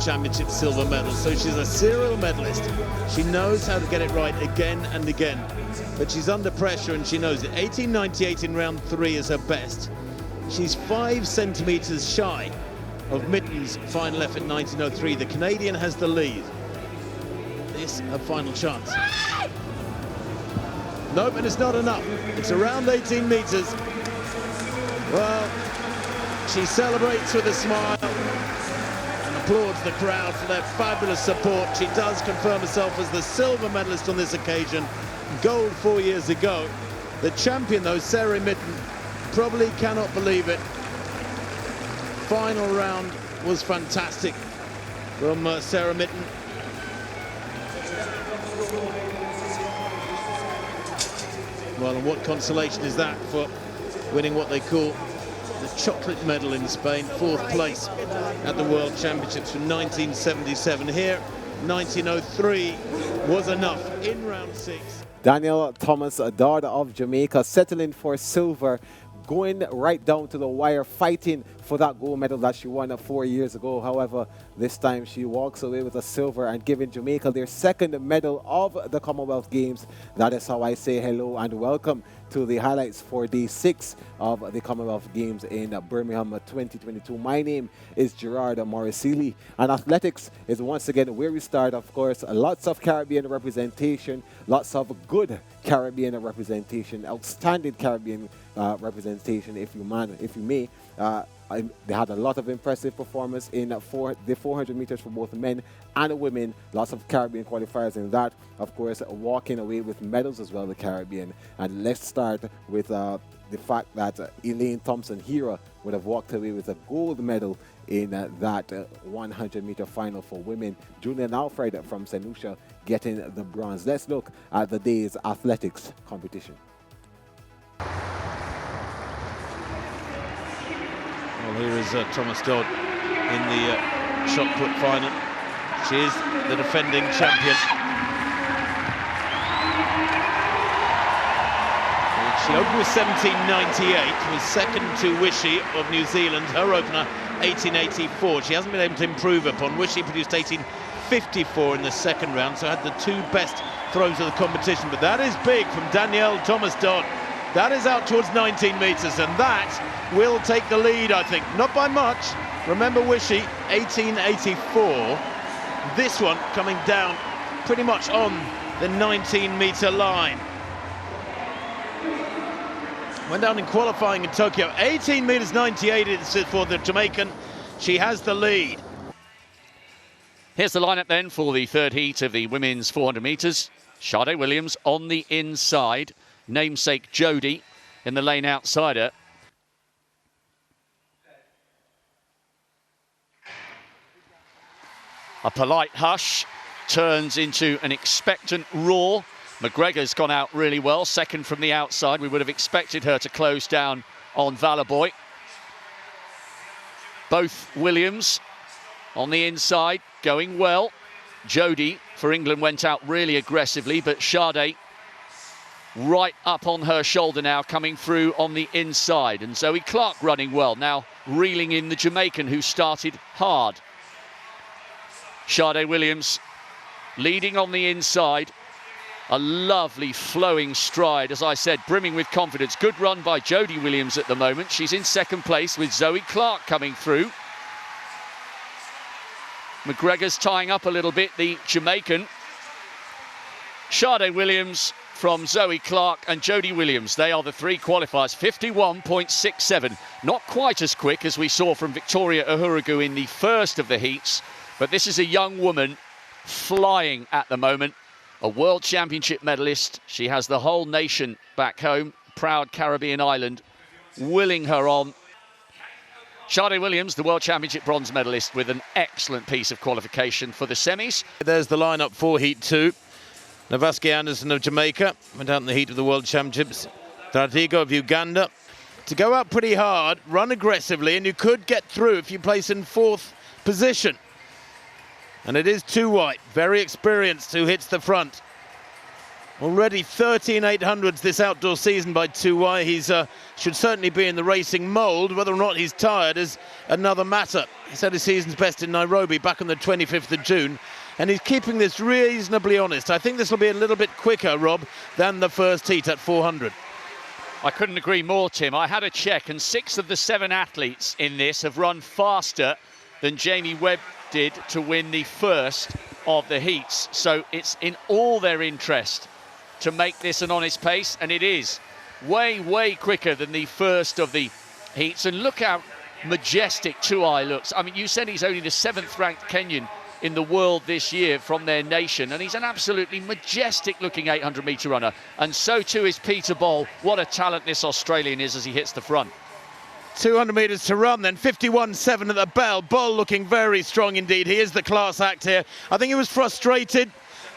Championship silver medal. So she's a serial medalist. She knows how to get it right again and again. But she's under pressure and she knows it. 18.98 in round 3 is her best. She's 5 centimetres shy of Mitten's final effort, 19.03. The Canadian has the lead. This her final chance. Nope, and it's not enough. It's around 18 metres. Well, she celebrates with a smile and applauds the crowd for their fabulous support. She does confirm herself as the silver medalist on this occasion. Gold 4 years ago. The champion, though, Sarah Mitten, probably cannot believe it. Final round was fantastic from Sarah Mitten. Well, and what consolation is that for winning what they call the chocolate medal in Spain, 4th place at the World Championships from 1977. Here, 1903 was enough in round 6. Danielle Thomas, a daughter of Jamaica, settling for silver, going right down to the wire, fighting for that gold medal that she won 4 years ago. However, this time she walks away with a silver and giving Jamaica their 2nd medal of the Commonwealth Games. That is how I say hello and welcome to the highlights for day 6 of the Commonwealth Games in Birmingham 2022. My name is Gerard Morrisili, and athletics is once again where we start. Of course, lots of Caribbean representation, lots of good Caribbean representation, outstanding Caribbean representation, if you may. They had a lot of impressive performance in the 400 meters for both men and women. Lots of Caribbean qualifiers in that. Of course, walking away with medals as well, the Caribbean. And let's start with the fact that Elaine Thompson-Herah would have walked away with a gold medal in that 100-meter final for women. Julian Alfred from St. Lucia getting the bronze. Let's look at the day's athletics competition. Well, here is Thomas Dodd in the shot put final. She is the defending champion. She opened with 17.98, was second to Wishy of New Zealand. Her opener, 18.84. She hasn't been able to improve upon. Wishy produced 18.54 in the second round, so had the 2 best throws of the competition. But that is big from Danielle Thomas Dodd. That is out towards 19 metres, and that will take the lead, I think. Not by much. Remember Wishy, 18.84. This one coming down pretty much on the 19-metre line. Went down in qualifying in Tokyo. 18 metres 98 is for the Jamaican. She has the lead. Here's the lineup then for the 3rd heat of the women's 400 metres. Sade Williams on the inside. Namesake Jodie in the lane outsider. A polite hush turns into an expectant roar. McGregor's gone out really well, second from the outside. We would have expected her to close down on Valaboy. Both Williams on the inside going well. Jodie for England went out really aggressively, but Sade right up on her shoulder now, coming through on the inside. And Zoe Clark running well, now reeling in the Jamaican who started hard. Sade Williams leading on the inside. A lovely flowing stride, as I said, brimming with confidence. Good run by Jodie Williams at the moment. She's in 2nd place with Zoe Clark coming through. McGregor's tying up a little bit, the Jamaican. Sade Williams from Zoe Clark and Jodie Williams. They are the 3 qualifiers. 51.67. Not quite as quick as we saw from Victoria Uhuragu in the first of the heats, but this is a young woman flying at the moment. A World Championship medalist. She has the whole nation back home, proud Caribbean island, willing her on. Sade Williams, the World Championship bronze medalist, with an excellent piece of qualification for the semis. There's the lineup for Heat 2. Navaski Anderson of Jamaica went out in the heat of the World Championships. Taratigo of Uganda. To go out pretty hard, run aggressively, and you could get through if you place in 4th position. And it is too white, very experienced, who hits the front. Already 13 800s this outdoor season by Tuwai. He's should certainly be in the racing mould. Whether or not he's tired is another matter. He's had his season's best in Nairobi back on the 25th of June. And he's keeping this reasonably honest. I think this will be a little bit quicker, Rob, than the first heat at 400. I couldn't agree more, Tim. I had a check, and 6 of the 7 athletes in this have run faster than Jamie Webb did to win the first of the heats. So it's in all their interest to make this an honest pace, and it is way, way quicker than the first of the heats. And look how majestic Tuwai looks. I mean, you said he's only the 7th ranked Kenyan in the world this year from their nation, and he's an absolutely majestic looking 800 metre runner, and so too is Peter Bol. What a talent this Australian is as he hits the front. 200 metres to run then, 51.7 at the bell. Bol looking very strong indeed. He is the class act here. I think he was frustrated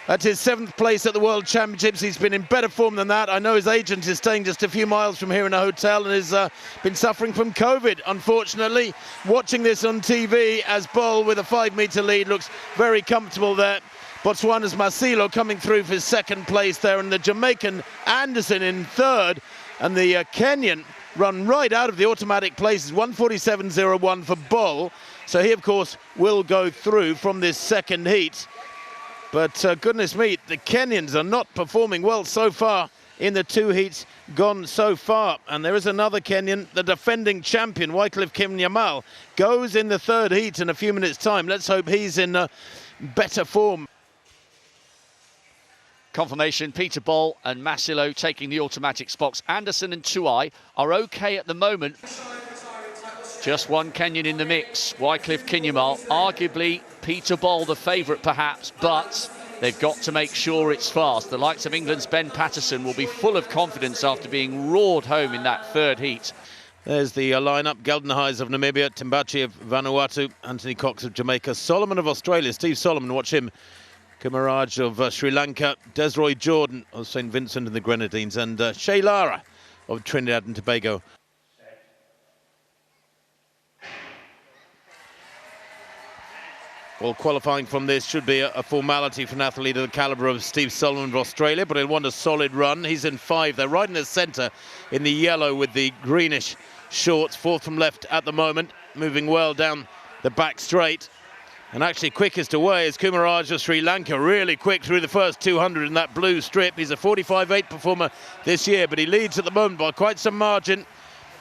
at his 7th place at the World Championships. He's been in better form than that. I know his agent is staying just a few miles from here in a hotel and has been suffering from COVID, unfortunately. Watching this on TV as Bol with a 5 metre lead looks very comfortable there. Botswana's Masilo coming through for his 2nd place there, and the Jamaican Anderson in 3rd, and the Kenyan run right out of the automatic places, 1:47.01 for Bol. So he, of course, will go through from this 2nd heat. But goodness me, the Kenyans are not performing well so far in the 2 heats gone so far. And there is another Kenyan, the defending champion, Wycliffe Kimnyamal, goes in the 3rd heat in a few minutes' time. Let's hope he's in better form. Confirmation, Peter Bol and Masilo taking the automatic spots. Anderson and Tuwai are okay at the moment. Just one Kenyan in the mix, Wycliffe Kimnyamal. Arguably Peter Bol the favourite perhaps, but they've got to make sure it's fast. The likes of England's Ben Patterson will be full of confidence after being roared home in that 3rd heat. There's the lineup: Geldenhuys of Namibia, Timbachi of Vanuatu, Anthony Cox of Jamaica, Solomon of Australia, Steve Solomon, watch him, Kumaraj of Sri Lanka, Desroy Jordan of St Vincent and the Grenadines, and Shea Lara of Trinidad and Tobago. Well, qualifying from this should be a formality for an athlete of the calibre of Steve Solomon of Australia, but he'll want a solid run. He's in 5. They're right in the centre in the yellow with the greenish shorts, 4th from left at the moment, moving well down the back straight. And actually quickest away is Kumaraj of Sri Lanka, really quick through the first 200 in that blue strip. He's a 45.8 performer this year, but he leads at the moment by quite some margin.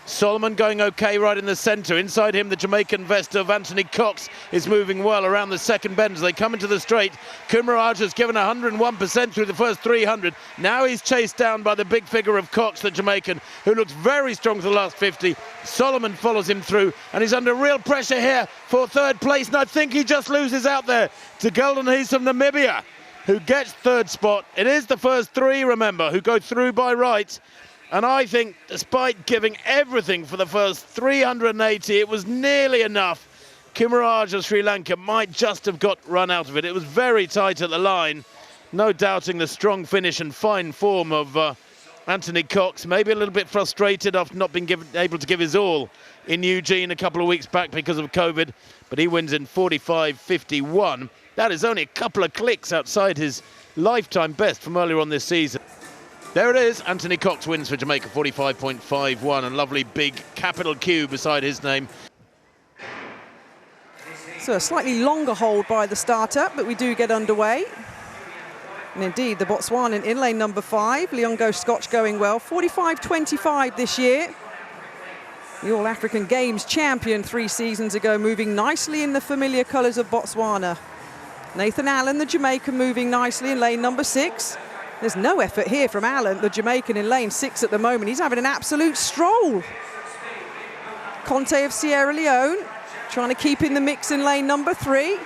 Solomon going okay right in the centre. Inside him, the Jamaican vest of Anthony Cox is moving well around the 2nd bend as they come into the straight. Kumaraj has given 101% through the first 300. Now he's chased down by the big figure of Cox, the Jamaican, who looks very strong for the last 50. Solomon follows him through, and he's under real pressure here for 3rd place, and I think he just loses out there to Geldenhuys from Namibia, who gets 3rd spot. It is the first 3, remember, who go through by right. And I think, despite giving everything for the first 380, it was nearly enough. Kumaraj of Sri Lanka might just have got run out of it. It was very tight at the line. No doubting the strong finish and fine form of Anthony Cox. Maybe a little bit frustrated after not being able to give his all in Eugene a couple of weeks back because of COVID. But he wins in 45.51. That is only a couple of clicks outside his lifetime best from earlier on this season. There it is, Anthony Cox wins for Jamaica, 45.51, and lovely big capital Q beside his name. So a slightly longer hold by the starter, but we do get underway. And indeed, the Botswanan in lane number 5, Leongo Scotch going well, 45.25 this year. The All-African Games champion 3 seasons ago, moving nicely in the familiar colours of Botswana. Nathan Allen, the Jamaican, moving nicely in lane number 6. There's no effort here from Allen, the Jamaican, in lane 6 at the moment. He's having an absolute stroll. Conte of Sierra Leone trying to keep in the mix in lane number 3.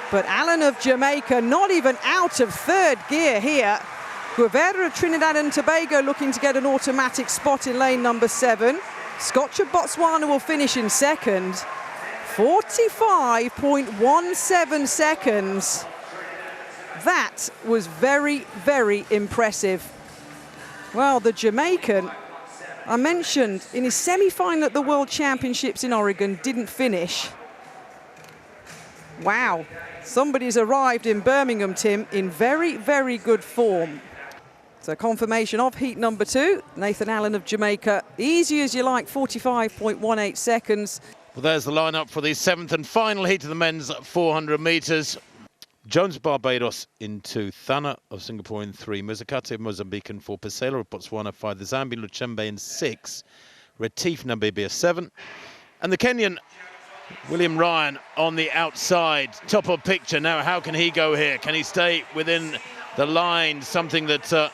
But Allen of Jamaica not even out of 3rd gear here. Guevara of Trinidad and Tobago looking to get an automatic spot in lane number 7. Scotch of Botswana will finish in 2nd. 45.17 seconds. That was very, very impressive. Well, the Jamaican, I mentioned, in his semi-final at the World Championships in Oregon, didn't finish. Wow, somebody's arrived in Birmingham, Tim, in very, very good form. So confirmation of heat number 2. Nathan Allen of Jamaica. Easy as you like, 45.18 seconds. Well, there's the lineup for the 7th and final heat of the men's 400 metres. Jones of Barbados in 2, Thana of Singapore in 3, Muzakate of Mozambique in 4, Pesela of Botswana 5, the Zambian Luchembe in 6, Retief Namibia 7, and the Kenyan William Ryan on the outside, top of picture. Now, how can he go here? Can he stay within the line? Something that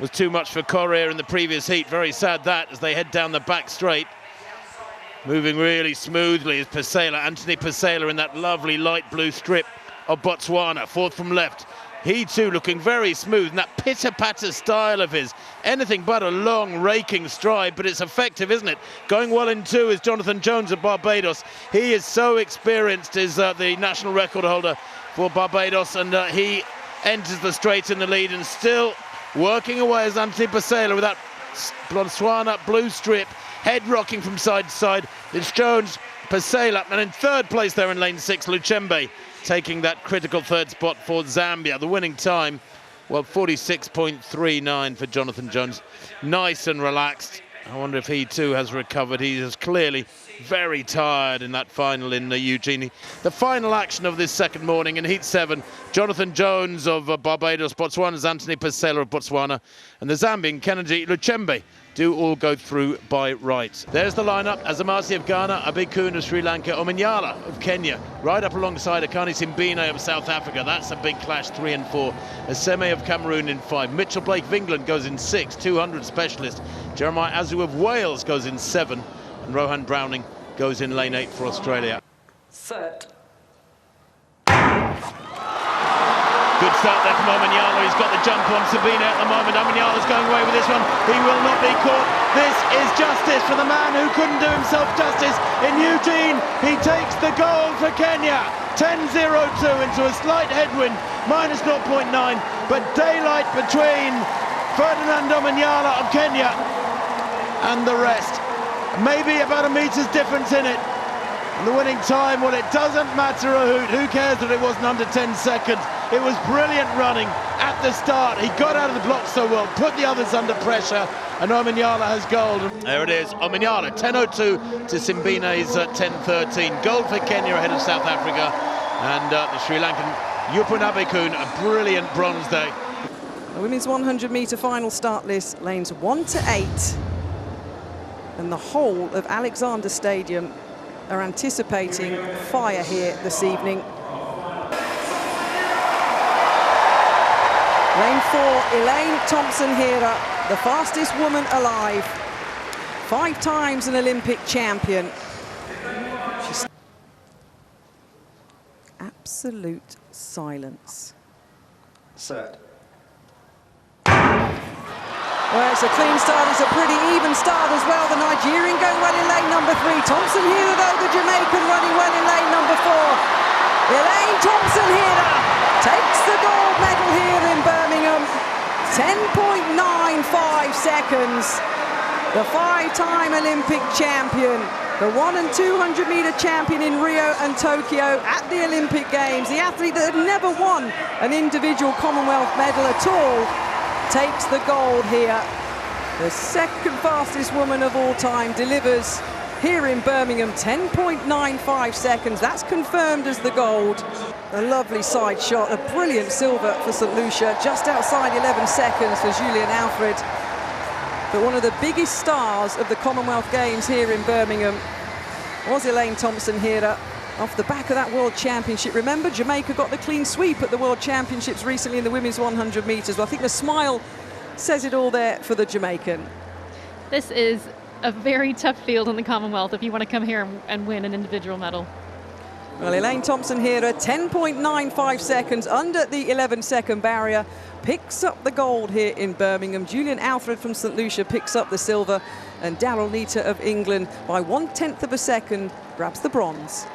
was too much for Correa in the previous heat. Very sad that, as they head down the back straight. Moving really smoothly is Pesela, Anthony Pesela in that lovely light blue strip of Botswana, 4th from left. He too looking very smooth, and that pitter-patter style of his, anything but a long raking stride, but it's effective, isn't it? Going well in 2 is Jonathan Jones of Barbados. He is so experienced, is the national record holder for Barbados, and he enters the straight in the lead, and still working away as Anthony Pesela with that Botswana blue strip, head rocking from side to side. It's Jones, Pesela, and in 3rd place there in lane 6, Luchembe, taking that critical 3rd spot for Zambia. The winning time, well, 46.39 for Jonathan Jones. Nice and relaxed. I wonder if he too has recovered. He is clearly very tired in that final in Eugene. The final action of this second morning in Heat 7, Jonathan Jones of Barbados, Botswana's Anthony Pesela of Botswana, and the Zambian Kennedy Luchembe do all go through by right. There's the lineup: Azamasi of Ghana, Abikun of Sri Lanka, Omanyala of Kenya, right up alongside Akani Simbine of South Africa. That's a big clash, 3 and 4. Aseme of Cameroon in 5. Mitchell Blake of England goes in 6, 200 specialist. Jeremiah Azu of Wales goes in 7, and Rohan Browning goes in lane 8 for Australia. Set. Good start there from Omanyala. He's got the jump on Sabina at the moment. Omanyala's going away with this one. He will not be caught. This is justice for the man who couldn't do himself justice in Eugene. He takes the gold for Kenya. 10.02 into a slight headwind, minus 0.9. But daylight between Ferdinand Omanyala of Kenya and the rest. Maybe about a meter's difference in it. And the winning time, well, it doesn't matter a hoot. Who cares that it wasn't under 10 seconds? It was brilliant running at the start. He got out of the block so well, put the others under pressure, and Omanyala has gold. There it is, Omanyala, 10.02 to Simbine's 10.13. Gold for Kenya ahead of South Africa, and the Sri Lankan Yupun Abikun, a brilliant bronze day. The women's 100-metre final start list, lanes 1 to 8. And the whole of Alexander Stadium are anticipating fire here this evening. Lane 4, Elaine Thompson-Hera, the fastest woman alive. 5 times an Olympic champion. She's absolute silence. Set. Well, it's a clean start, it's a pretty even start as well. The Nigerian going well in lane number 3. Thompson-Hera, though, the Jamaican running well in lane number 4. Elaine Thompson-Hera takes the gold medal here in Birmingham. 10.95 seconds. The 5-time Olympic champion, the 100 and 200 metre champion in Rio and Tokyo at the Olympic Games. The athlete that had never won an individual Commonwealth medal at all takes the gold here. The second fastest woman of all time delivers here in Birmingham, 10.95 seconds. That's confirmed as the gold. A lovely side shot, a brilliant silver for St. Lucia, just outside 11 seconds for Julian Alfred. But one of the biggest stars of the Commonwealth Games here in Birmingham was Elaine Thompson-Hera. Off the back of that World Championship. Remember, Jamaica got the clean sweep at the World Championships recently in the women's 100 metres. Well, I think the smile says it all there for the Jamaican. This is a very tough field in the Commonwealth if you want to come here and win an individual medal. Well, Elaine Thompson-Hera, 10.95 seconds under the 11-second barrier, picks up the gold here in Birmingham. Julian Alfred from St. Lucia picks up the silver, and Daryl Nita of England, by 1/10 of a second, grabs the bronze.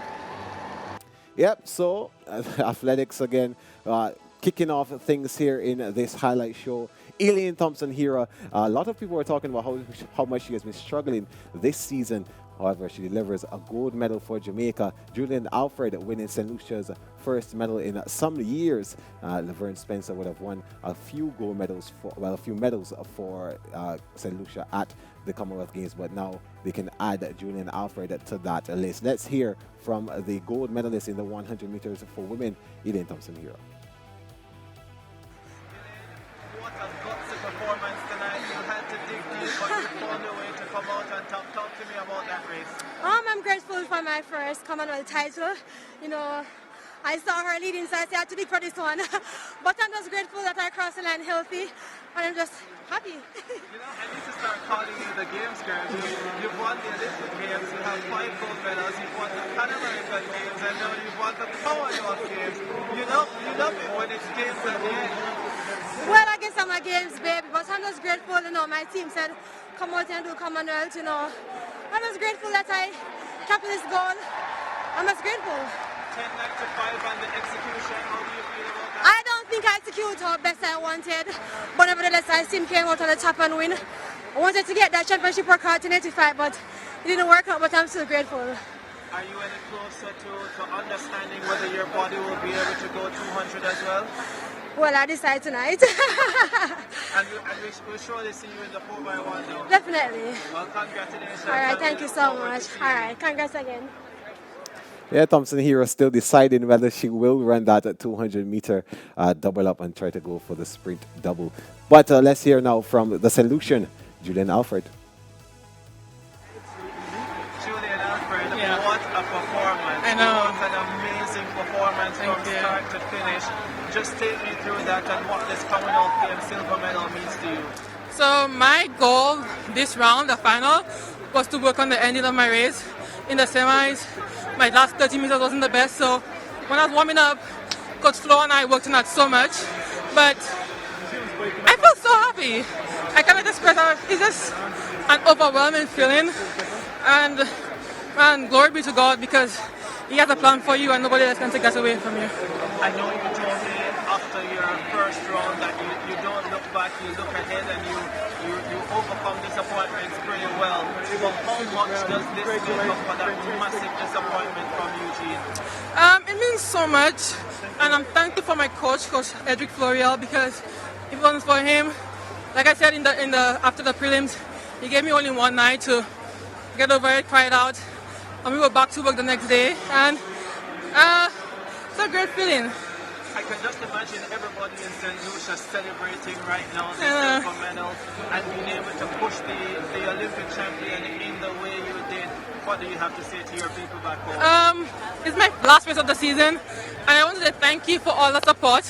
Yep, so athletics again, kicking off things here in this highlight show Elaine Thompson-Herah. A lot of people are talking about how much she has been struggling this season. However, she delivers a gold medal for Jamaica. Julian Alfred winning St. Lucia's first medal in some years. Laverne Spencer would have won a few gold medals, a few medals for St. Lucia at the Commonwealth Games, but now they can add Julian Alfred to that list. Let's hear from the gold medalist in the 100 meters for women, Elaine Thompson-Herah. What a gutsy performance tonight. You had to dig deep, but you found a way to come out on top. Talk to me about that race. I'm grateful for my first Commonwealth title. You know, I saw her leading, so I said I had to dig for this one. But I'm just grateful that I crossed the line healthy, and I'm just happy. You know, I need to start calling you the Games girl. You've won the Olympic Games, you have 5 gold medals, you've won the Pan American Games, and now you've won the Commonwealth Games. You love it when it's games at the end. Well, I guess I'm a Games baby, but I'm just grateful, you know, my team said, come out and do Commonwealth, you know. I'm just grateful that I captured this goal. I'm just grateful. 10-95 and the execution, how do you feel about that? I don't think I executed how best I wanted, but nevertheless, I still came out on the top and win. I wanted to get that championship record in 85, but it didn't work out, but I'm still grateful. Are you any closer to understanding whether your body will be able to go 200 as well? Well, I decide tonight. And we'll surely see you in the 4x1 now. Definitely. Well, congratulations. All right, thank you so much. All right, congrats again. Yeah, Thompson-Herah still deciding whether she will run that 200-meter double up and try to go for the sprint double. But let's hear now from the solution, Julian Alfred. Julian Alfred, what a performance. I know. What an amazing performance from start to finish. Just take me through that and what this Commonwealth Games silver medal means to you. So my goal this round, the final, was to work on the ending of my race. In the semis, my last 30 meters wasn't the best, so when I was warming up, Coach Flo and I worked on that so much, but I felt so happy. I cannot express how it's just an overwhelming feeling, and glory be to God, because He has a plan for you and nobody else can take that away from you. I know you told me after your first round that you don't look back, you look ahead and you overcome disappointments pretty well. But how much does this make up for that massive disappointment from Eugene? It means so much, and I'm thankful for my coach, Coach Edric Florial, because if it wasn't for him, like I said after the prelims, he gave me only one night to get over it, cry it out, and we were back to work the next day, and it's a great feeling. I can just imagine everybody in St. Lucia celebrating right now the silver medal and being able to push the Olympic champion in the way you did. What do you have to say to your people back home? It's my last race of the season, and I want to say thank you for all the support.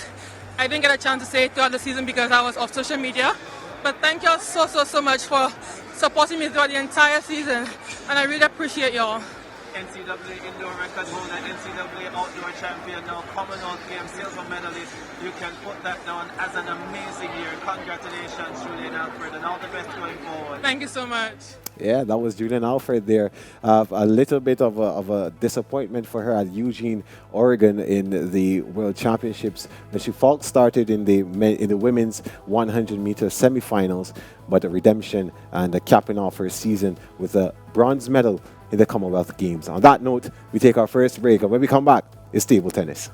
I didn't get a chance to say it throughout the season because I was off social media, but thank you all so much for supporting me throughout the entire season, and I really appreciate you all. NCAA indoor record holder, NCAA outdoor champion, now Commonwealth Games silver medalist. You can put that down as an amazing year. Congratulations, Julian Alfred, and all the best going forward. Thank you so much. Yeah, that was Julian Alfred there. A little bit of a disappointment for her at Eugene, Oregon in the World Championships. She false started in the women's 100-meter semifinals, but a redemption and a capping off her season with a bronze medal in the Commonwealth Games. On that note, we take our first break, and when we come back, it's table tennis.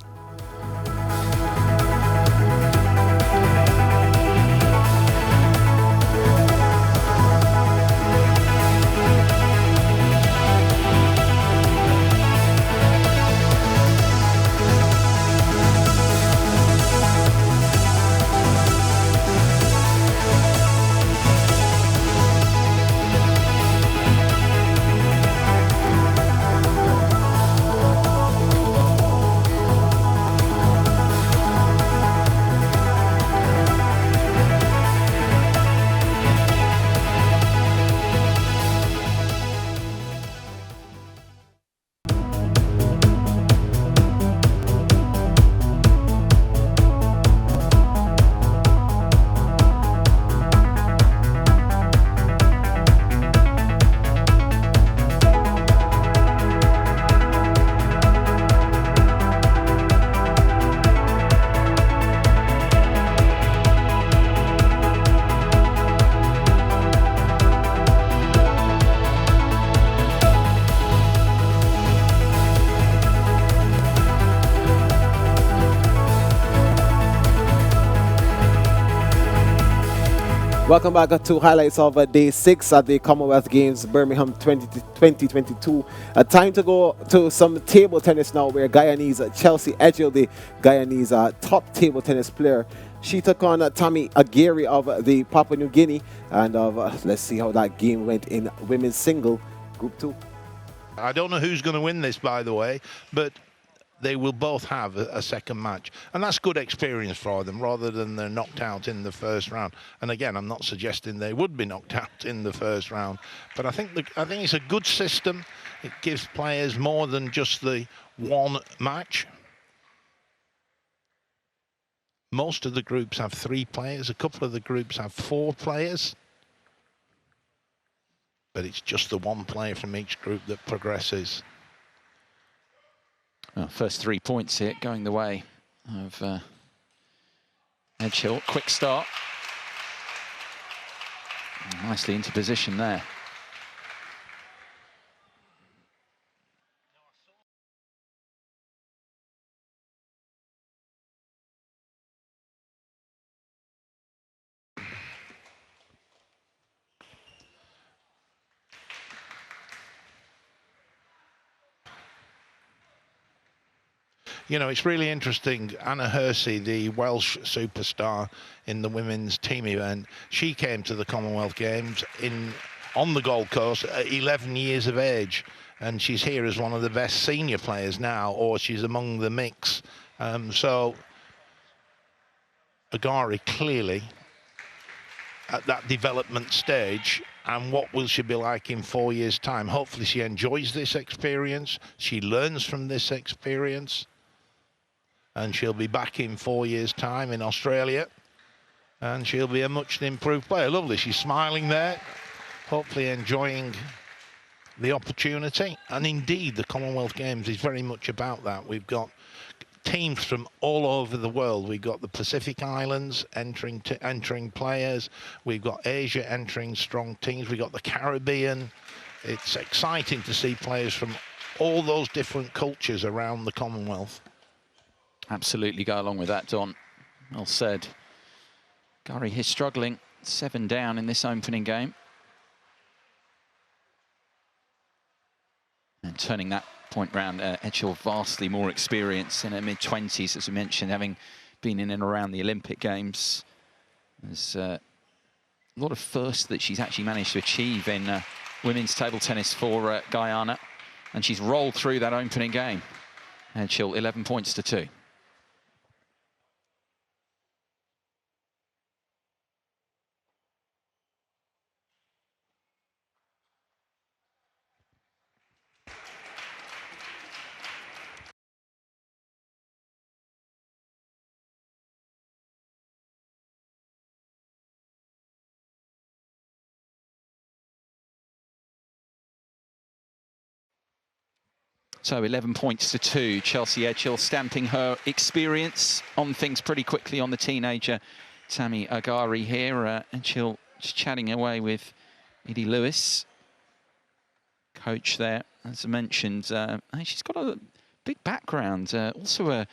Welcome back to highlights of day 6 at the Commonwealth Games, Birmingham 2022. Time to go to some table tennis now, where Guyanese Chelsea Edghill, the Guyanese top table tennis player, she took on Tammy Aguirre of the Papua New Guinea. And let's see how that game went in women's single, Group 2. I don't know who's going to win this, by the way, but they will both have a second match, and that's good experience for them, rather than they're knocked out in the first round. And again, I'm not suggesting they would be knocked out in the first round, but I think it's a good system. It gives players more than just the one match. Most of the groups have 3 players. A couple of the groups have 4 players, but it's just the one player from each group that progresses. Well, first 3 points here going the way of Edghill. Quick start. Nicely into position there. You know, it's really interesting. Anna Hersey, the Welsh superstar in the women's team event, she came to the Commonwealth Games on the Gold Coast at 11 years of age. And she's here as one of the best senior players now, or she's among the mix. So Aguirre clearly at that development stage. And what will she be like in 4 years' time? Hopefully she enjoys this experience. She learns from this experience. And she'll be back in 4 years' time in Australia. And she'll be a much improved player. Lovely, she's smiling there, hopefully enjoying the opportunity. And indeed, the Commonwealth Games is very much about that. We've got teams from all over the world. We've got the Pacific Islands entering players. We've got Asia entering strong teams. We've got the Caribbean. It's exciting to see players from all those different cultures around the Commonwealth. Absolutely go along with that, Don. Well said. Aguirre here struggling, 7 down in this opening game. And turning that point round, Edghill vastly more experience in her mid-20s, as we mentioned, having been in and around the Olympic Games. There's a lot of firsts that she's actually managed to achieve in women's table tennis for Guyana. And she's rolled through that opening game. Edghill 11 points to 2. So 11 points to 2. Chelsea Edghill stamping her experience on things pretty quickly on the teenager Tammy Aguirre here. Edghill just chatting away with Edie Lewis, coach there. As I mentioned, she's got a big background. Also a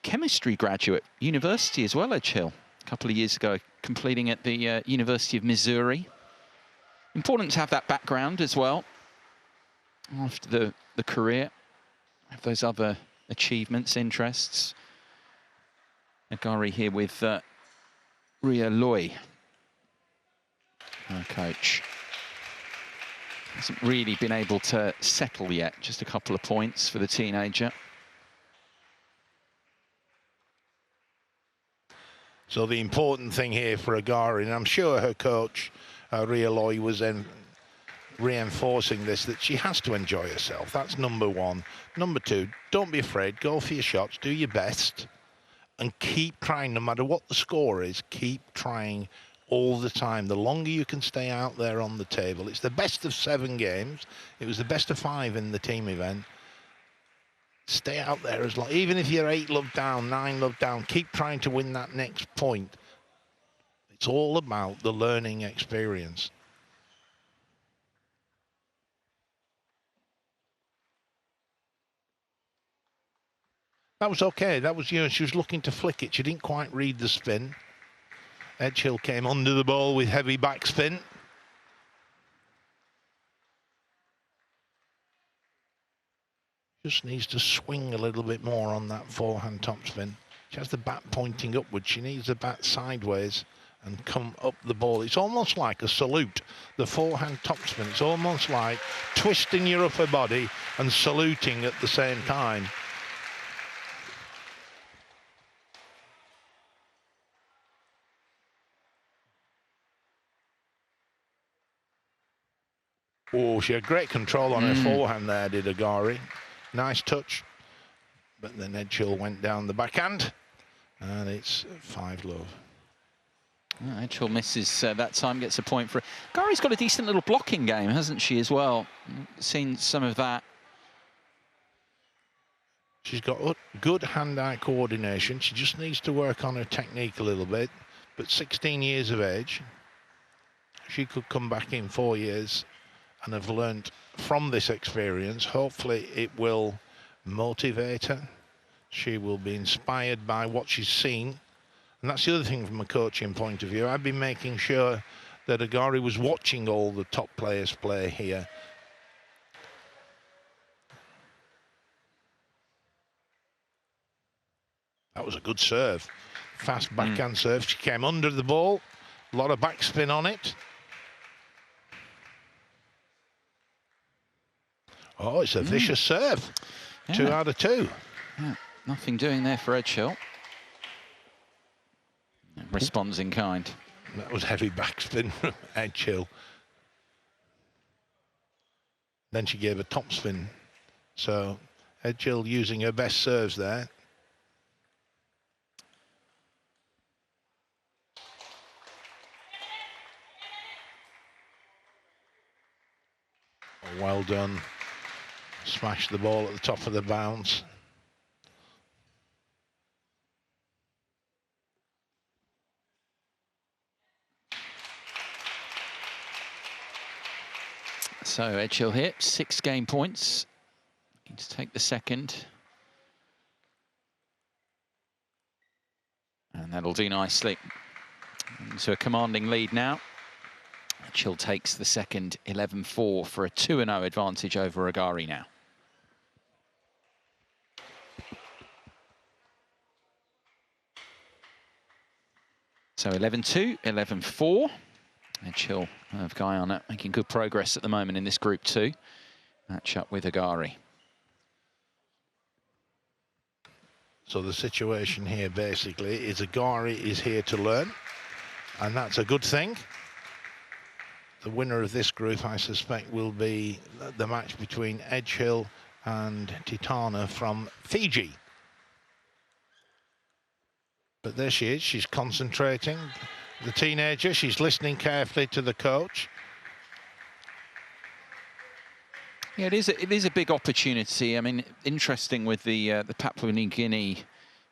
chemistry graduate, university as well, Edghill. A couple of years ago, completing at the University of Missouri. Important to have that background as well after the career, have those other achievements, interests. Aguirre here with Ria Loy, our coach. Hasn't really been able to settle yet, just a couple of points for the teenager. So the important thing here for Aguirre, and I'm sure her coach, Ria Loy, was reinforcing this, that she has to enjoy herself. That's number 1. Number 2, don't be afraid, go for your shots, do your best, and keep trying. No matter what the score is, keep trying all the time. The longer you can stay out there on the table. It's the best of 7 games. It was the best of 5 in the team event. Stay out there as long, even if you're 8-love down, 9-love down, keep trying to win that next point. It's all about the learning experience. That was okay. That was, you know, she was looking to flick it. She didn't quite read the spin. Edgehill came under the ball with heavy backspin. Just needs to swing a little bit more on that forehand topspin. She has the bat pointing upwards. She needs the bat sideways and come up the ball. It's almost like a salute, the forehand topspin. It's almost like twisting your upper body and saluting at the same time. Oh, she had great control on her forehand there, did Agari. Nice touch. But then Edgehill went down the backhand, and it's 5-love. Edgehill misses that time, gets a point for it. Agari's got a decent little blocking game, hasn't she, as well? Seen some of that. She's got good hand-eye coordination. She just needs to work on her technique a little bit. But 16 years of age, she could come back in 4 years and have learnt from this experience. Hopefully it will motivate her. She will be inspired by what she's seen. And that's the other thing from a coaching point of view. I've been making sure that Agari was watching all the top players play here. That was a good serve. Fast backhand serve. She came under the ball. A lot of backspin on it. Oh, it's a vicious serve. Yeah. 2 out of 2. Yeah, nothing doing there for Edgehill. Responds in kind. That was heavy backspin from Edgehill. Then she gave a topspin. So Edgehill using her best serves there. Well done. Smashed the ball at the top of the bounce. So Edgehill here, 6 game points. Need to take the second. And that'll do nicely. So a commanding lead now. Edgehill takes the second 11-4 for a 2-0 advantage over Agari now. So 11-2, 11-4. Edgehill have Guyana making good progress at the moment in this Group 2 match up with Agari. So the situation here basically is Agari is here to learn, and that's a good thing. The winner of this group, I suspect, will be the match between Edgehill and Titana from Fiji. But there she is, she's concentrating. The teenager, she's listening carefully to the coach. Yeah, it is a big opportunity. I mean, interesting with the Papua New Guinea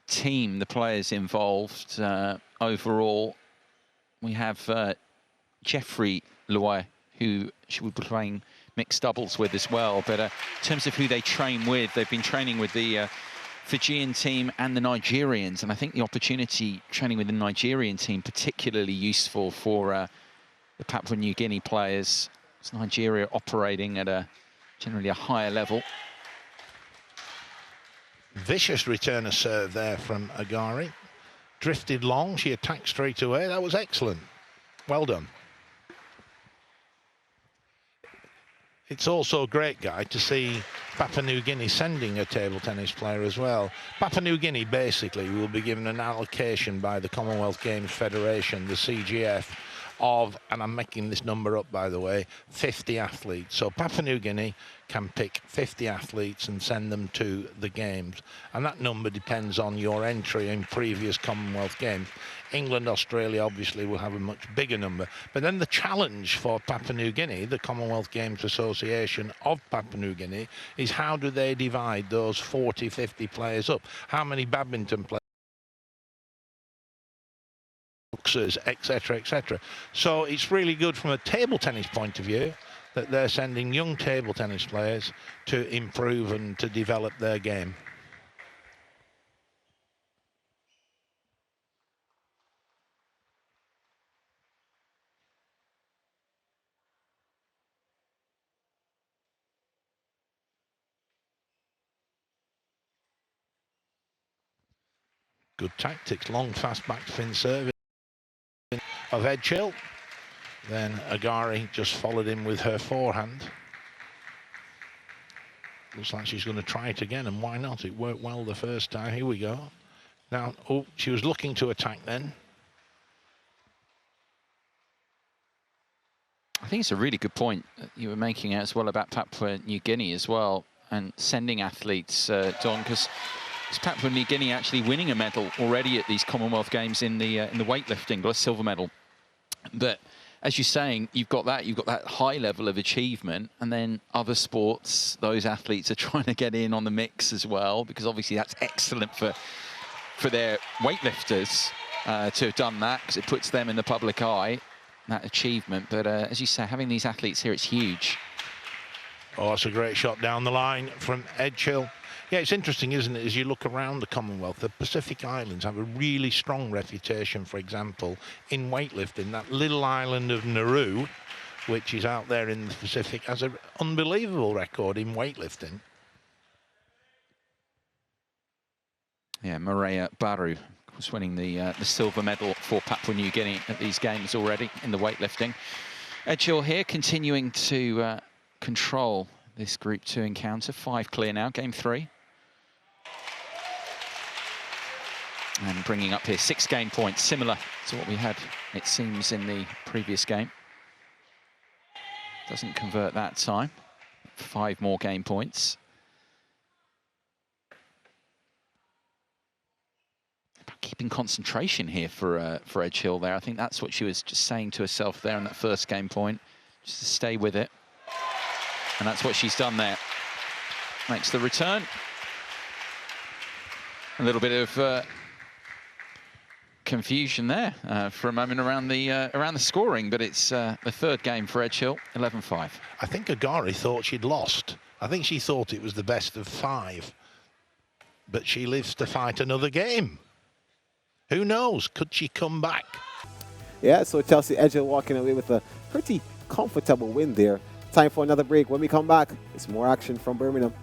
team, the players involved. Overall, we have Jeffrey Luai, who she will be playing mixed doubles with as well. But in terms of who they train with, they've been training with the Fijian team and the Nigerians, and I think the opportunity training with the Nigerian team particularly useful for the Papua New Guinea players. It's Nigeria operating at generally a higher level. Vicious return of serve there from Agari. Drifted long, she attacked straight away. That was excellent. Well done. It's also great, Guy, to see Papua New Guinea sending a table tennis player as well. Papua New Guinea basically will be given an allocation by the Commonwealth Games Federation, the CGF, of, and I'm making this number up by the way, 50 athletes. So Papua New Guinea can pick 50 athletes and send them to the Games. And that number depends on your entry in previous Commonwealth Games. England, Australia obviously will have a much bigger number. But then the challenge for Papua New Guinea, the Commonwealth Games Association of Papua New Guinea, is how do they divide those 40, 50 players up? How many badminton players? Etc., etc. So it's really good from a table tennis point of view that they're sending young table tennis players to improve and to develop their game. Good tactics, long, fast backspin service of Edgehill. Then Agari just followed him with her forehand. Looks like she's going to try it again, and why not? It worked well the first time. Here we go. Now, oh, she was looking to attack then. I think it's a really good point that you were making as well about Papua New Guinea as well, and sending athletes, Don, because Papua New Guinea actually winning a medal already at these Commonwealth Games in the weightlifting, got a silver medal. But as you're saying, you've got that high level of achievement, and then other sports, those athletes are trying to get in on the mix as well, because obviously that's excellent for their weightlifters to have done that, because it puts them in the public eye, that achievement. But as you say, having these athletes here, it's huge. Oh, it's a great shot down the line from Edgehill. Yeah, it's interesting, isn't it, as you look around the Commonwealth, the Pacific Islands have a really strong reputation, for example, in weightlifting. That little island of Nauru, which is out there in the Pacific, has an unbelievable record in weightlifting. Yeah, Maria Baru was winning the silver medal for Papua New Guinea at these games already in the weightlifting. Edgehill here continuing to control this Group 2 encounter. 5 clear now, game 3. And bringing up here 6 game points, similar to what we had, it seems, in the previous game. Doesn't convert that time. 5 more game points. About keeping concentration here for Edgehill there. I think that's what she was just saying to herself there on that first game point, just to stay with it. And that's what she's done there. Makes the return. A little bit of confusion there for a moment around the scoring, but it's the 3rd game for Edgehill, 11-5. I think Agari thought she'd lost. I think she thought it was the best of 5, but she lives to fight another game. Who knows? Could she come back? Yeah, so Chelsea Edgehill walking away with a pretty comfortable win there. Time for another break. When we come back, it's more action from Birmingham.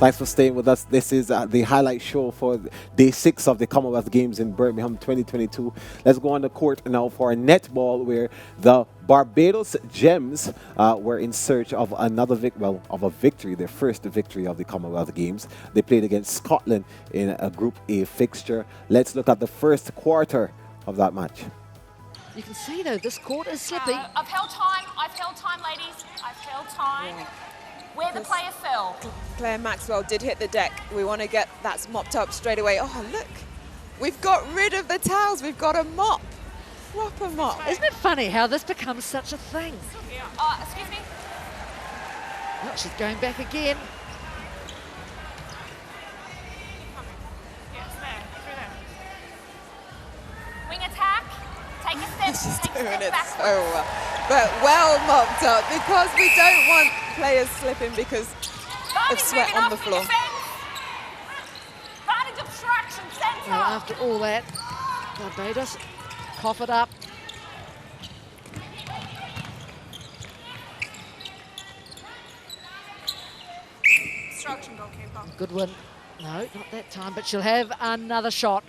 Thanks for staying with us. This is the highlight show for day 6 of the Commonwealth Games in Birmingham 2022. Let's go on the court now for netball, where the Barbados Gems were in search of another victory, their first victory of the Commonwealth Games. They played against Scotland in a Group A fixture. Let's look at the first quarter of that match. You can see, though, this court is slippy. I've held time, ladies. I've held time. Yeah. Where the player fell. Claire Maxwell did hit the deck. We want to get that mopped up straight away. Oh, look. We've got rid of the towels. We've got a mop. Proper mop. Isn't it funny how this becomes such a thing? Excuse me? Oh, she's going back again. Yes, there. Through there. Wing attack. Take a step. She's doing it so well. But well mopped up, because we don't want players slipping because of sweat on the floor. Advantage obstruction, centre. Well, after all that, Barbados cough it up. Obstruction, goalkeeper. Good win. No, not that time, but she'll have another shot.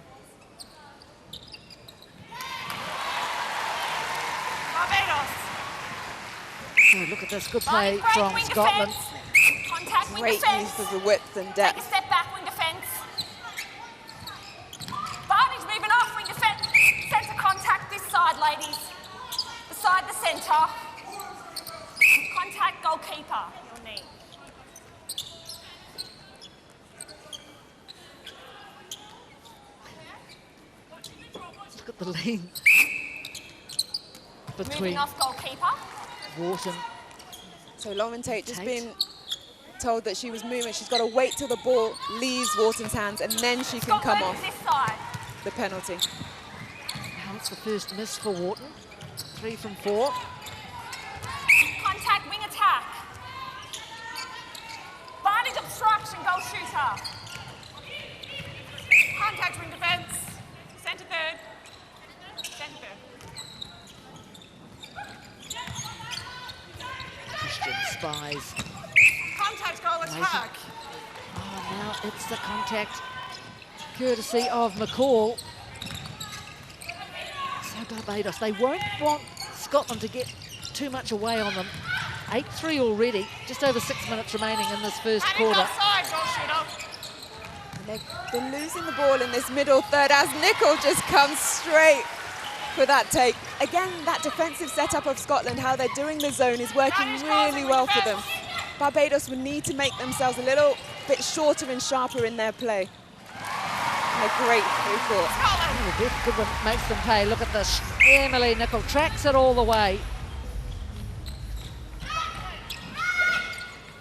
Barbados. So look at this, good play from Scotland. Contact wing Great defence. use of the width and Take a depth. step back, wing defence. Barney's moving off, wing defence. Centre contact this side, ladies. Beside the centre. Contact goalkeeper. Your knee. Look at the lean between Moving off goalkeeper. Wharton. So Lauren Tate just been told that she was moving. She's got to wait till the ball leaves Wharton's hands and then she can come off This side. the penalty. Now it's the first miss for Wharton. 3 from 4. Contact wing attack. Barney's obstruction, goal shooter. Contact wing defence. Centre third. Centre third. Christian spies. Contact goal attack. Oh, now it's the contact courtesy of McCall. So Barbados, they won't want Scotland to get too much away on them. 8-3 already, just over 6 minutes remaining in this first quarter. Offside, goal shooter. And they've been losing the ball in this middle third as Nicol just comes straight for that take. Again, that defensive setup of Scotland, how they're doing the zone is working really well for them. Barbados would need to make themselves a little bit shorter and sharper in their play. A great free thought. Oh, Beth Goodwin makes them pay. Look at this. Emily Nicol tracks it all the way.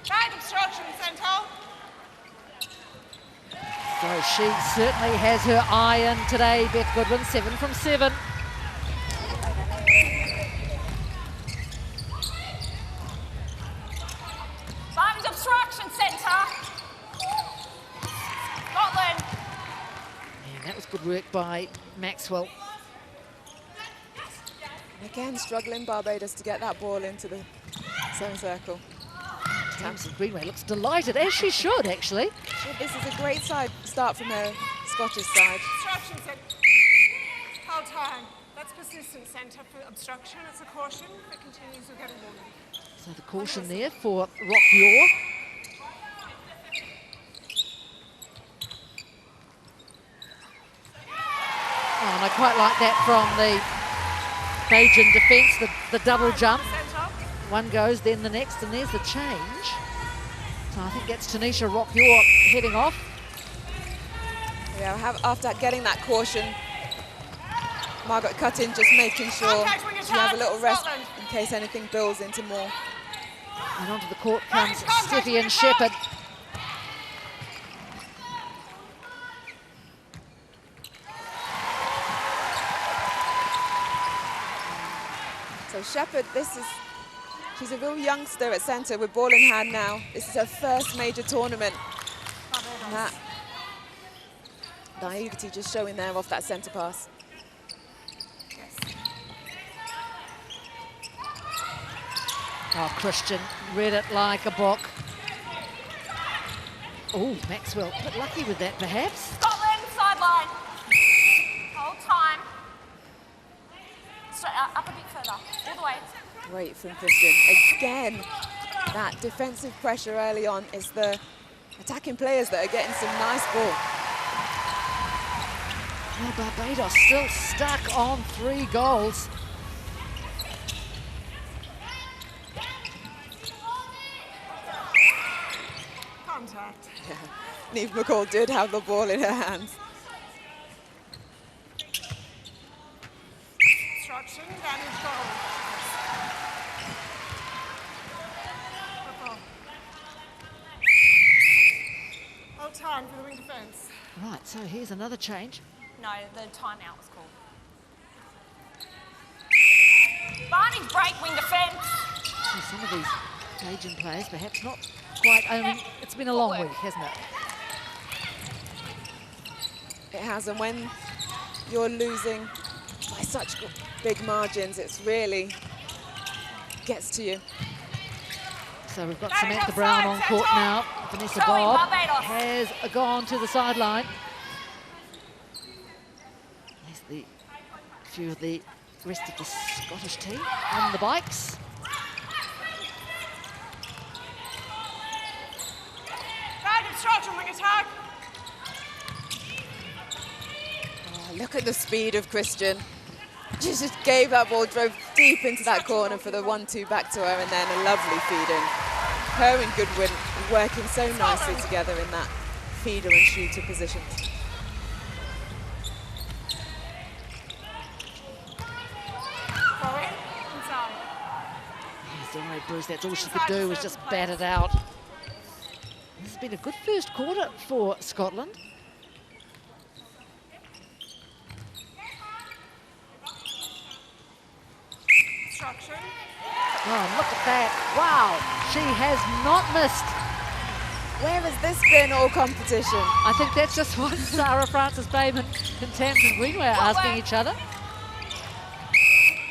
Bad obstruction, centre. So she certainly has her eye in today, Beth Goodwin, 7 from 7. Barney's obstruction, centre. Scotland. And that was good work by Maxwell. And again, struggling Barbados to get that ball into the zone circle. Tamsin Greenway looks delighted, as she should, actually. This is a great start from her Scottish side. Obstruction, centre. Hold time. That's persistent, centre for obstruction. It's a caution. If it continues, we'll get a warning. So the caution there for Rock Yor. Oh, and I quite like that from the Bajan defence, the double jump. One goes, then the next, and there's the change. So I think that's Tanisha Rock Yor heading off. Yeah, after getting that caution, Margaret Cutting just making sure she has a little rest in case anything builds into more. And onto the court comes Steffi and Shepherd. So Shepherd, she's a real youngster at centre with ball in hand now. This is her first major tournament. And that naivety just showing there off that centre pass. Oh, Christian read it like a book. Oh, Maxwell, a bit lucky with that, perhaps. Scotland, sideline. Hold time. Straight up a bit further, all the way. Great from Christian. Again, that defensive pressure early on is the attacking players that are getting some nice ball. Well, Barbados still stuck on 3 goals. Contact. Yeah. Neve McCall did have the ball in her hands. Obstruction, damage goal. Hold time for the wing defence. Right, so here's another change. No, the timeout was called. Barney's break, wing defence. So some of these Cajun players, perhaps not quite. I mean, it's been a long week, hasn't it? It has, and when you're losing by such big margins, it's really gets to you. So we've got Samantha Brown on court now Vanessa Bob has gone to the sideline. There's the few of the rest of the Scottish team on the bikes. Right obstruction, wing attack. Oh, look at the speed of Christian. She just gave that ball, drove deep into that corner for the 1-2 back to her, and then a lovely feed-in. Her and Goodwin working so nicely together in that feeder and shooter position. Yes, all right, Bruce, that's all she could do was just bat it out. This has been a good first quarter for Scotland. Oh, look at that. Wow, she has not missed. Where has this been all competition? I think that's just what Sarah Francis-Bayman and Tamsin Greenway are asking each other.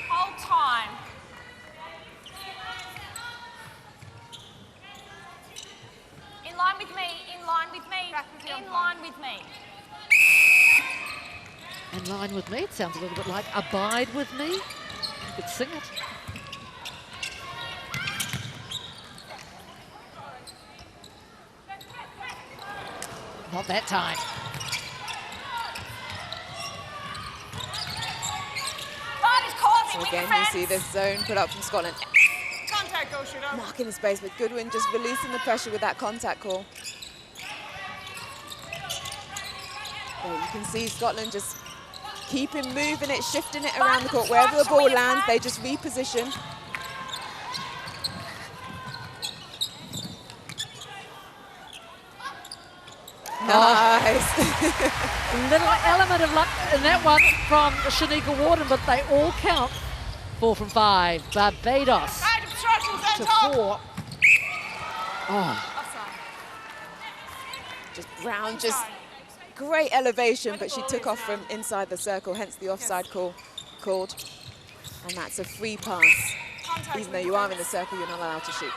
Hold time. In line with me, in line with me, in line with me. In line with me, it sounds a little bit like Abide With Me. You could sing it. Not that time. So again, you see this zone put up from Scotland. Contact, go shooter. Marking the space, but Goodwin just releasing the pressure with that contact call. Well, you can see Scotland just keeping moving it, shifting it around the court. Wherever the ball lands, they just reposition. Nice. Little element of luck in that one from Shanika Warden, but they all count. 4 from 5. Barbados to 4. Oh. Just Brown, just great elevation, but she took off from inside the circle, hence the offside call called. And that's a free pass. Even though you are in the circle, you're not allowed to shoot.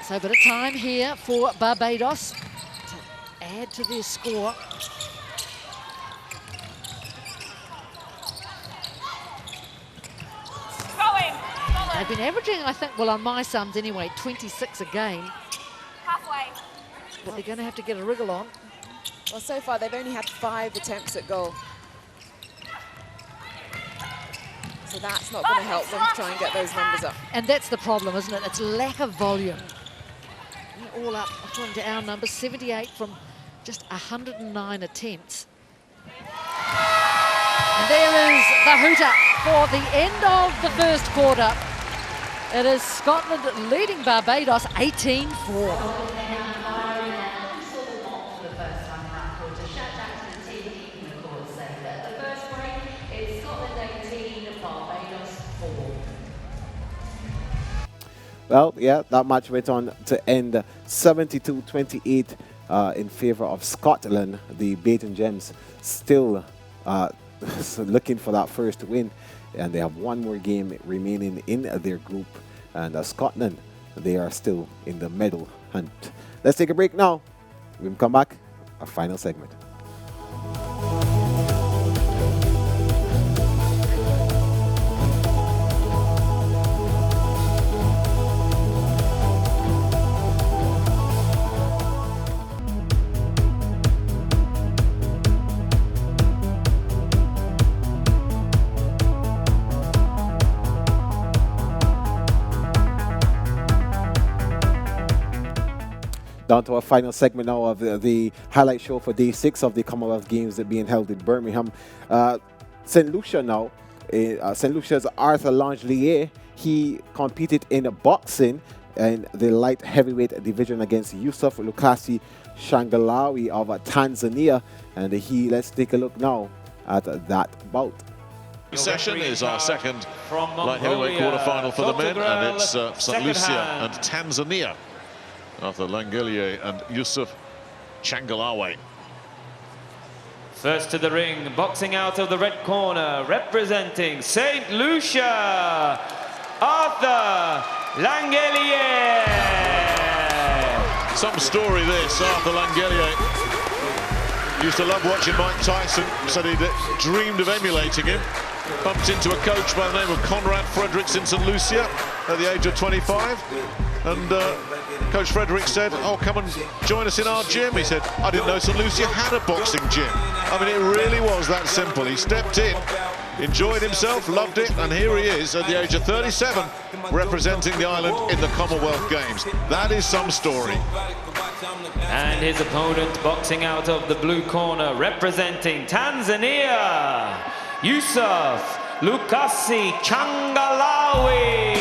So a bit of time here for Barbados to add to their score. They've been averaging, I think, well, on my sums anyway, 26 a game. Halfway. But they're going to have to get a wriggle on. Well, so far they've only had 5 attempts at goal. So that's not going to help them try and get those numbers up. And that's the problem, isn't it? It's lack of volume. We're all up, according to our numbers, 78 from just 109 attempts. And there is the hooter for the end of the first quarter. It is Scotland leading Barbados 18-4. Well, yeah, that match went on to end 72-28 in favor of Scotland. The Baton Gems still looking for that first win, and they have one more game remaining in their group. And Scotland, they are still in the medal hunt. Let's take a break now. We'll come back, our final segment. Down to our final segment now of the highlight show for day 6 of the Commonwealth Games being held in Birmingham. St. Lucia now, St. Lucia's Arthur Langelier, he competed in boxing in the light heavyweight division against Yusuf Lukasi Shangalawi of Tanzania. And let's take a look now at that bout. Session is our second light heavyweight quarter-final for the men, and it's St. Lucia and Tanzania. Arthur Langelier and Yusuf Changalawe. First to the ring, boxing out of the red corner, representing St. Lucia, Arthur Langelier. Some story this, Arthur Langelier. Used to love watching Mike Tyson, said he'd dreamed of emulating him. Bumped into a coach by the name of Conrad Fredericks in St. Lucia at the age of 25. And Coach Frederick said, oh, come and join us in our gym. He said, I didn't know St. Lucia had a boxing gym. I mean, it really was that simple. He stepped in, enjoyed himself, loved it, and here he is at the age of 37, representing the island in the Commonwealth Games. That is some story. And his opponent boxing out of the blue corner, representing Tanzania, Yusuf Lukasi Changalawi.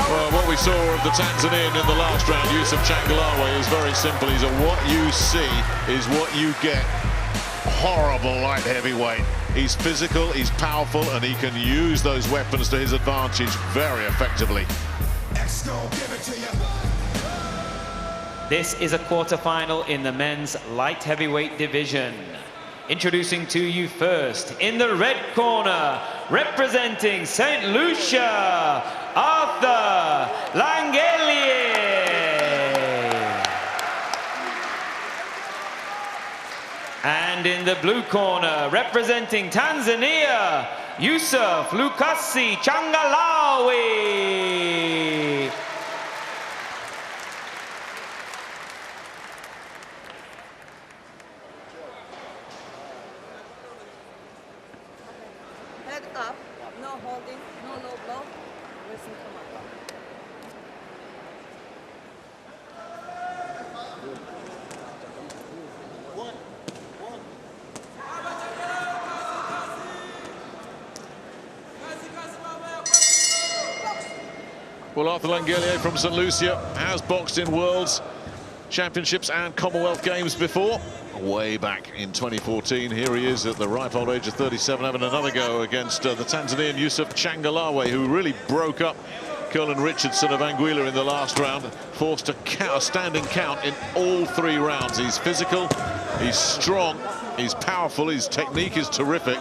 Well, what we saw of the Tanzanian in the last round, Yusuf Changalawi, is very simple. He's a what you see is what you get. Horrible light heavyweight. He's physical, he's powerful, and he can use those weapons to his advantage very effectively. This is a quarter-final in the men's light heavyweight division. Introducing to you first, in the red corner, representing St. Lucia, Arthur Langelier. And in the blue corner, representing Tanzania, Yusuf Lukasi Changalawi. Head up, no holding, no low blow. Listen, come on. Well, Arthur Langelier from St. Lucia has boxed in Worlds Championships and Commonwealth Games before. Way back in 2014, here he is at the ripe old age of 37, having another go against the Tanzanian Yusuf Changalawi, who really broke up Colin Richardson of Anguilla in the last round, forced a standing count in all 3 rounds. He's physical, he's strong, he's powerful, his technique is terrific.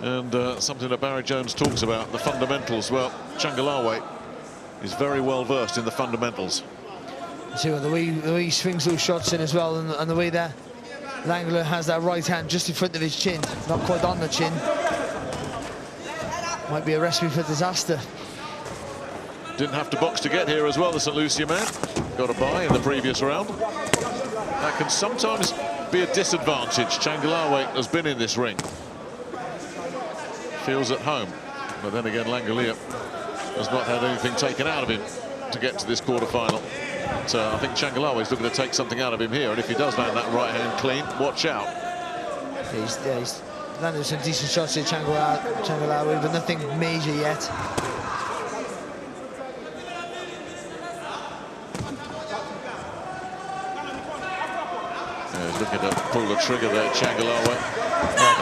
And something that Barry Jones talks about, the fundamentals. Well, Changalawi is very well versed in the fundamentals. See what the way he swings those shots in as well, and the way that Langelier has that right hand just in front of his chin, not quite on the chin. Might be a recipe for disaster. Didn't have to box to get here as well, the St. Lucia man. Got a bye in the previous round. That can sometimes be a disadvantage. Changalawi has been in this ring. Feels at home. But then again, Langelier has not had anything taken out of him to get to this quarter-final. But I think Changalawi is looking to take something out of him here. And if he does land that right hand clean, watch out. He's landed some decent shots here, Changalawi, but nothing major yet. He's looking to pull the trigger there, Changalawi.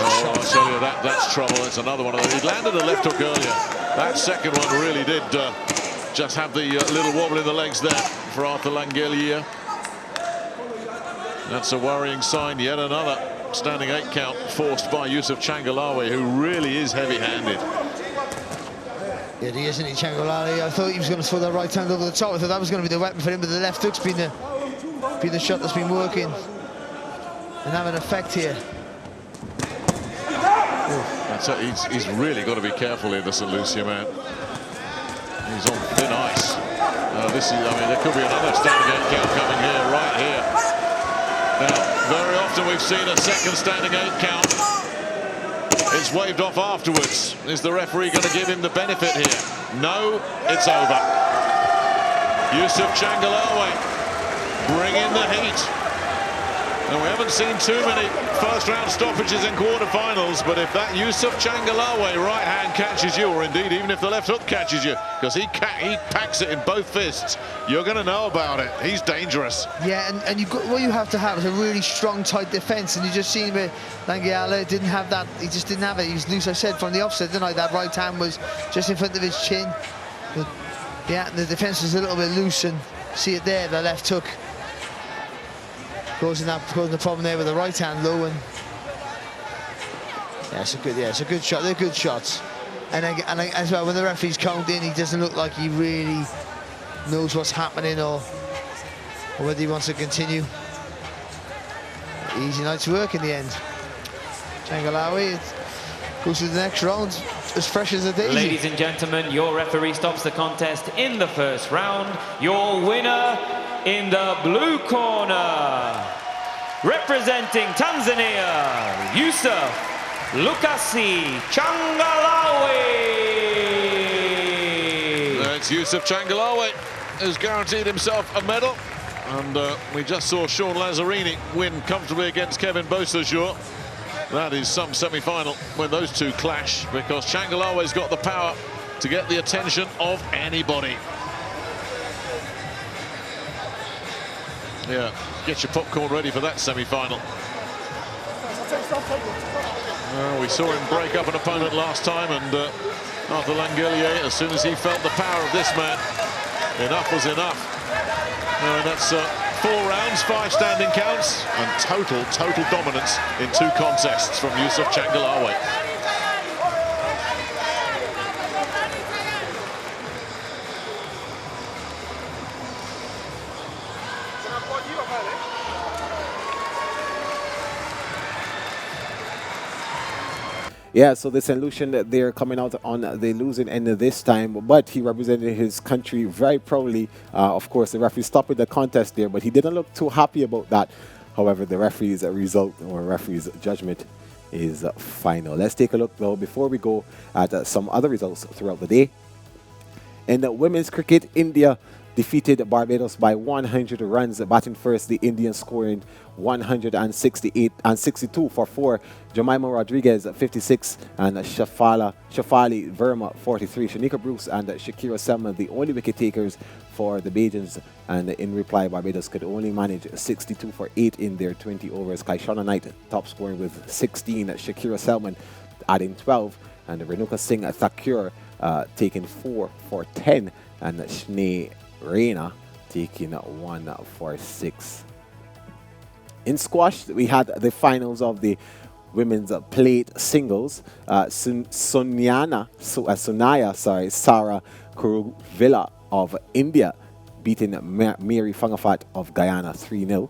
Oh, I tell you, that's trouble. It's another one of those. He landed a left hook earlier. That second one really did just have the little wobble in the legs there for Arthur Langelier. That's a worrying sign. Yet another standing 8 count forced by Yusuf Changalawi, who really is heavy-handed. Yeah, he isn't he, Changalawi? I thought he was going to throw that right hand over the top. I thought that was going to be the weapon for him, but the left hook's been the shot that's been working and having an effect here. That's it. He's really got to be careful here, the St. Lucia man. He's on thin ice. This is, I mean, there could be another standing 8 count coming here, right here. Now, very often we've seen a second standing 8 count. It's waved off afterwards. Is the referee going to give him the benefit here? No, it's over. Yusuf Changalawi bringing the heat. And we haven't seen too many first-round stoppages in quarterfinals, but if that Yusuf Changalawi right hand catches you, or indeed even if the left hook catches you, because he packs it in both fists, you're going to know about it. He's dangerous. Yeah, and what you have to have is a really strong, tight defence, and you just seen where Langelier didn't have that. He just didn't have it. He was loose, I said, from the offset, didn't I? That right hand was just in front of his chin. But, yeah, the defence was a little bit loose, and see it there, the left hook. causing the problem there with the right hand low. And yeah, it's a good shot. They're good shots. And as well, when the referee's counting, he doesn't look like he really knows what's happening or whether he wants to continue. Easy night's work in the end. Changalawi goes to the next round as fresh as a daisy. Ladies and gentlemen, your referee stops the contest in the first round. Your winner in the blue corner, representing Tanzania, Yusuf Lukasi Changalawi. That's Yusuf Changalawi, who's guaranteed himself a medal. And we just saw Sean Lazzarini win comfortably against Kevin Beausejour. That is some semi-final when those two clash, because Changalawi's got the power to get the attention of anybody. Yeah, get your popcorn ready for that semi-final. We saw him break up an opponent last time, and Arthur Langelier, as soon as he felt the power of this man, enough was enough. And that's 4 rounds, 5 standing counts, and total dominance in 2 contests from Yusuf Changalawi. Yeah, so the St. Lucian, they're coming out on the losing end of this time, but he represented his country very proudly. Of course, the referee stopped the contest there, but he didn't look too happy about that. However, the referee's result or referee's judgment is final. Let's take a look, though, before we go at some other results throughout the day. In women's cricket, India defeated Barbados by 100 runs, batting first, the Indians scoring 168 and 62 for 4. Jemima Rodriguez 56 and Shafali Verma 43. Shanika Bruce and Shakira Selman the only wicket takers for the Bajans, and in reply Barbados could only manage 62 for 8 in their 20 overs. Kaishana Knight top scoring with 16, Shakira Selman adding 12, and Renuka Singh Thakur taking 4 for 10, and Shnei Reina taking 1 for 6. In squash, we had the finals of the women's plate singles. Sunaya Sara Kuruvilla of India beating Mary Fangafat of Guyana 3-0.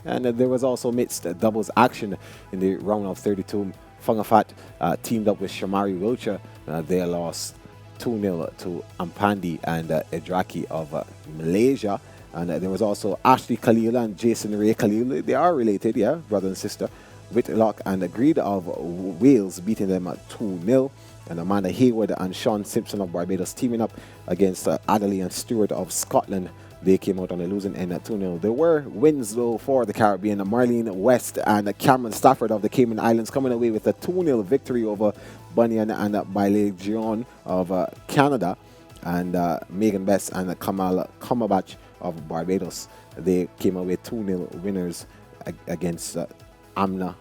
And there was also mixed doubles action in the round of 32. Fangafat teamed up with Shamari Wilcher. They lost 2-0 to Ampandi and Edraki of Malaysia. And there was also Ashley Khalil and Jason Ray Khalil. They are related, yeah, brother and sister. Whitlock and Greed of Wales beating them at 2-0. And Amanda Hayward and Sean Simpson of Barbados teaming up against Adderley and Stewart of Scotland. They came out on the losing end at 2-0. There were wins, though, for the Caribbean. Marlene West and Cameron Stafford of the Cayman Islands coming away with a 2-0 victory over Bunyan and Bailegion of Canada. And Megan Best and Kamal Kamabach of Barbados, they came away 2-0 winners against Amna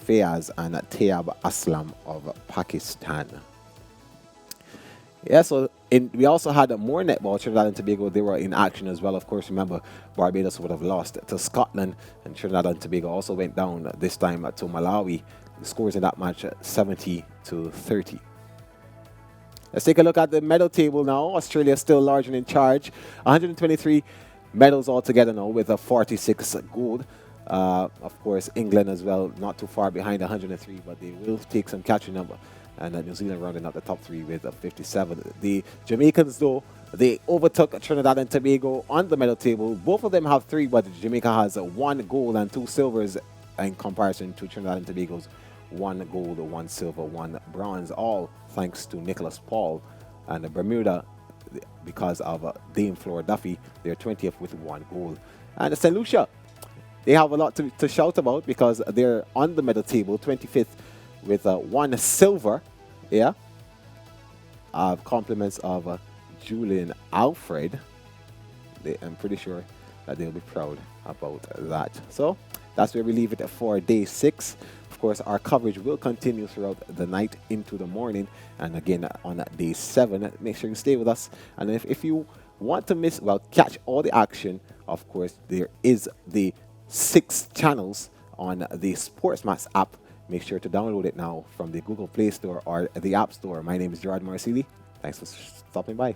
Fayaz and Tayab Aslam of Pakistan. Yeah, so we also had more netball. Trinidad and Tobago, they were in action as well. Of course, remember, Barbados would have lost to Scotland, and Trinidad and Tobago also went down this time to Malawi. The scores in that match 70-30. Let's take a look at the medal table now. Australia still large and in charge. 123 medals altogether now with a 46 gold. Of course, England as well, not too far behind 103, but they will take some catching up. And New Zealand rounding out the top 3 with a 57. The Jamaicans, though, they overtook Trinidad and Tobago on the medal table. Both of them have 3, but Jamaica has 1 gold and 2 silvers in comparison to Trinidad and Tobago's 1 gold, 1 silver, 1 bronze, all thanks to Nicholas Paul. And Bermuda, because of Dame Flora Duffy, they're 20th with 1 gold. And St. Lucia, they have a lot to shout about because they're on the medal table, 25th with 1 silver. Yeah. Compliments of Julian Alfred. I'm pretty sure that they'll be proud about that. So that's where we leave it for day 6. Of course, our coverage will continue throughout the night into the morning. And again, on day 7, make sure you stay with us. And if you want to catch all the action, of course, there is the 6 channels on the SportsMax app. Make sure to download it now from the Google Play Store or the App Store. My name is Gerard Marsili. Thanks for stopping by.